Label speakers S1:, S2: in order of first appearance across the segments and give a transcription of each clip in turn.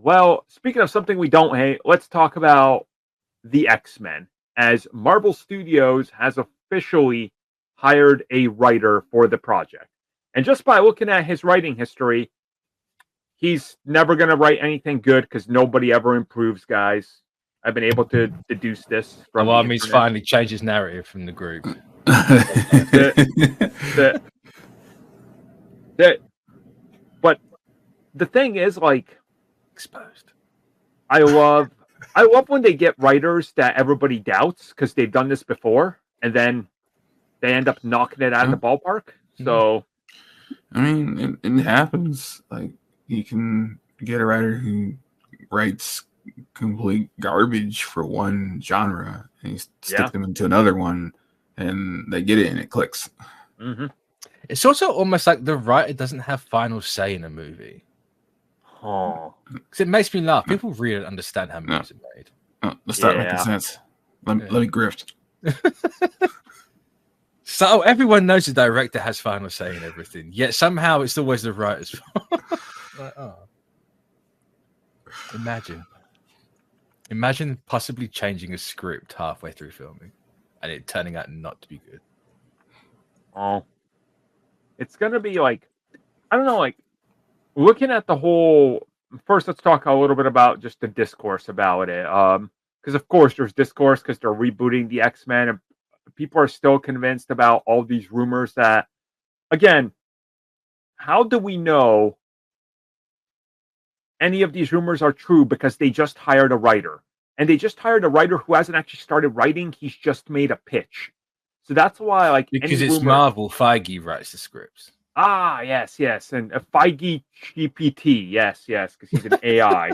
S1: Well, speaking of something we don't hate, let's talk about the X-Men, as Marvel Studios has officially hired a writer for the project. And just by looking at his writing history, he's never going to write anything good because nobody ever improves, guys. I've been able to deduce this from the
S2: he's
S1: internet.
S2: finally changed his narrative from the group.
S1: But the thing is, like,
S2: Exposed.
S1: I love when they get writers that everybody doubts because they've done this before, and then they end up knocking it out of the ballpark. So,
S3: I mean, it happens. Like, you can get a writer who writes complete garbage for one genre, and you stick them into another one, and they get it, and it clicks.
S1: Mm-hmm.
S2: It's also almost like the writer doesn't have final say in a movie.
S1: Oh,
S2: because it makes me laugh. People really don't understand how movies are made.
S3: Let's start making sense. Let me grift.
S2: So everyone knows the director has final say in everything, yet somehow it's always the writer's fault. Imagine possibly changing a script halfway through filming and it turning out not to be good.
S1: Oh, it's gonna be like, I don't know, like looking at the whole. First, let's talk a little bit about just the discourse about it. Because of course there's discourse because they're rebooting the X-Men, and people are still convinced about all these rumors that, again, how do we know any of these rumors are true? Because they just hired a writer, and they just hired a writer who hasn't actually started writing. He's just made a pitch. So that's why, like,
S2: because it's Marvel, Feige writes the scripts.
S1: Ah, yes, and Feige GPT, yes, because he's an AI.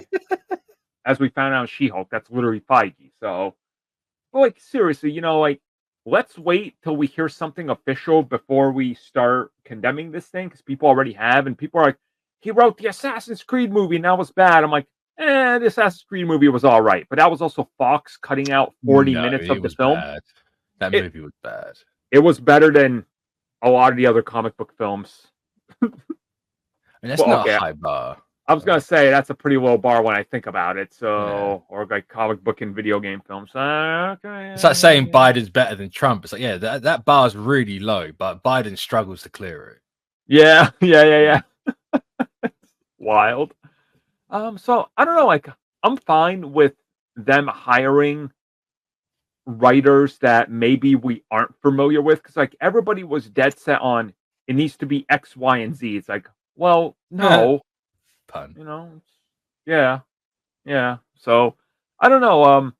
S1: As we found out in She-Hulk, that's literally Feige. So, like, seriously, like, let's wait till we hear something official before we start condemning this thing, because people already have, and people are like, he wrote the Assassin's Creed movie, and that was bad. I'm like, the Assassin's Creed movie was all right, but that was also Fox cutting out 40 minutes of the film.
S2: Bad. That movie was bad.
S1: It was better than a lot of the other comic book films.
S2: That's not a high bar.
S1: I was gonna say that's a pretty low bar when I think about it. So, or like comic book and video game films. Okay.
S2: It's like saying Biden's better than Trump. It's like, that bar's really low, but Biden struggles to clear it.
S1: Yeah. Wild. So I don't know. Like, I'm fine with them hiring writers that maybe we aren't familiar with, because like everybody was dead set on it needs to be X, Y, and Z. It's like, well, no.
S2: Pun.
S1: Yeah. So I don't know.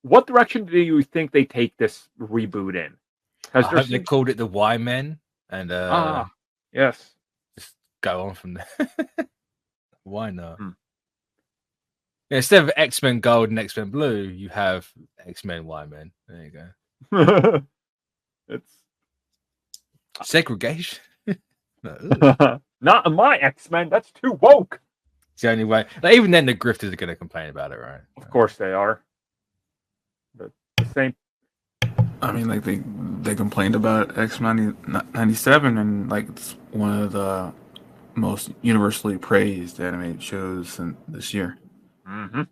S1: What direction do you think they take this reboot in?
S2: Because they called it the Y Men, and
S1: yes,
S2: just go on from there. Why not? Yeah, instead of X-Men Gold and X-Men Blue, you have X-Men Y Men. There you go.
S1: It's
S2: segregation.
S1: Not in my X-Men. That's too woke.
S2: It's the only way. Like, even then, the grifters are going to complain about it, right?
S1: Of course they are. But the same.
S3: I mean, like they complained about X-Men 97, and like it's one of the most universally praised animated shows this year.
S1: Mm-hmm.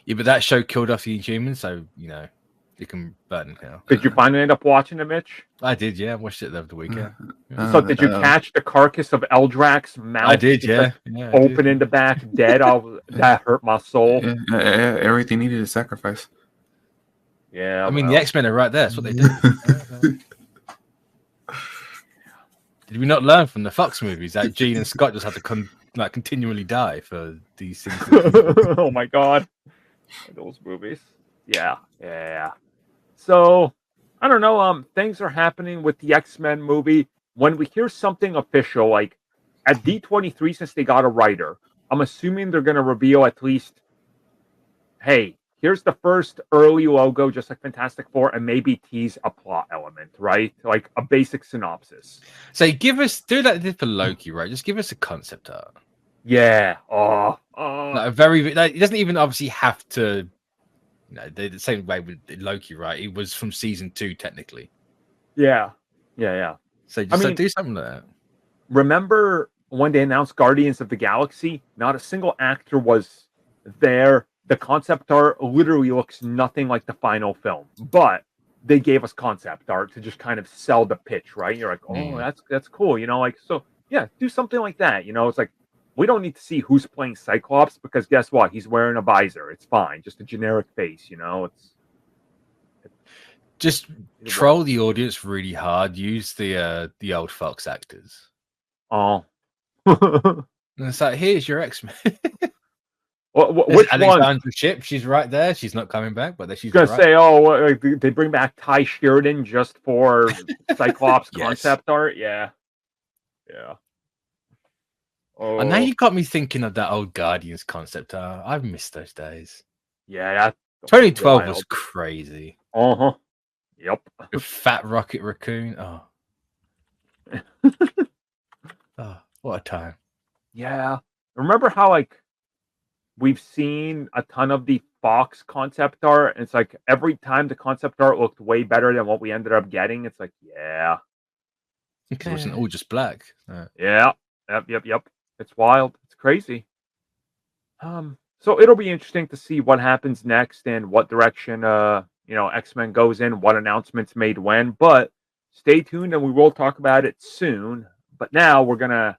S2: Yeah, but that show killed off the Inhumans, so you can burn now.
S1: Did you finally end up watching it, Mitch?
S2: I did, yeah. I watched it over the weekend.
S1: So did you catch the carcass of Eldrak's mouth?
S2: I did, yeah.
S1: Open in the back, dead. That hurt my soul.
S3: Yeah, everything needed a sacrifice.
S1: Yeah,
S2: I mean, the X-Men are right there. That's what they do. Did we not learn from the Fox movies that Jean and Scott just had to continually die for these things?
S1: Oh my god, those movies. Yeah. So I don't know. Things are happening with the X-Men movie. When we hear something official, like at D23, since they got a writer, I'm assuming they're going to reveal at least, hey, here's the first early logo, just like Fantastic Four, and maybe tease a plot element, right? Like a basic synopsis.
S2: So do that for Loki, right? Just give us a concept art.
S1: Yeah.
S2: Like it doesn't even obviously have to. The same way with Loki, right? It was from season 2, technically.
S1: Yeah.
S2: So just do something like that.
S1: Remember when they announced Guardians of the Galaxy, not a single actor was there. The concept art literally looks nothing like the final film, but they gave us concept art to just kind of sell the pitch, right? You're like, oh, that's cool, you know, like, so yeah, do something like that, you know. It's like, we don't need to see who's playing Cyclops, because guess what? He's wearing a visor. It's fine, just a generic face, you know. It's
S2: just troll the audience really hard. Use the old Fox actors.
S1: Oh,
S2: and it's like, here's your X-Men.
S1: Which
S2: Alexandra
S1: one?
S2: Shipp, she's right there. She's not coming back, but she's
S1: gonna say, oh, they bring back Ty Sheridan just for Cyclops concept art. Yeah. Oh,
S2: and now you got me thinking of that old Guardians concept art. I've missed those days.
S1: Yeah,
S2: 2012 was crazy.
S1: Yep.
S2: A fat Rocket Raccoon. Oh. Oh, what a time.
S1: Yeah. Remember how, like, we've seen a ton of the Fox concept art, and it's like every time the concept art looked way better than what we ended up getting, it's like, yeah.
S2: Because it wasn't all just black.
S1: Yeah. Yep. It's wild. It's crazy. So it'll be interesting to see what happens next and what direction X-Men goes in, what announcements made when, but stay tuned and we will talk about it soon. But now we're gonna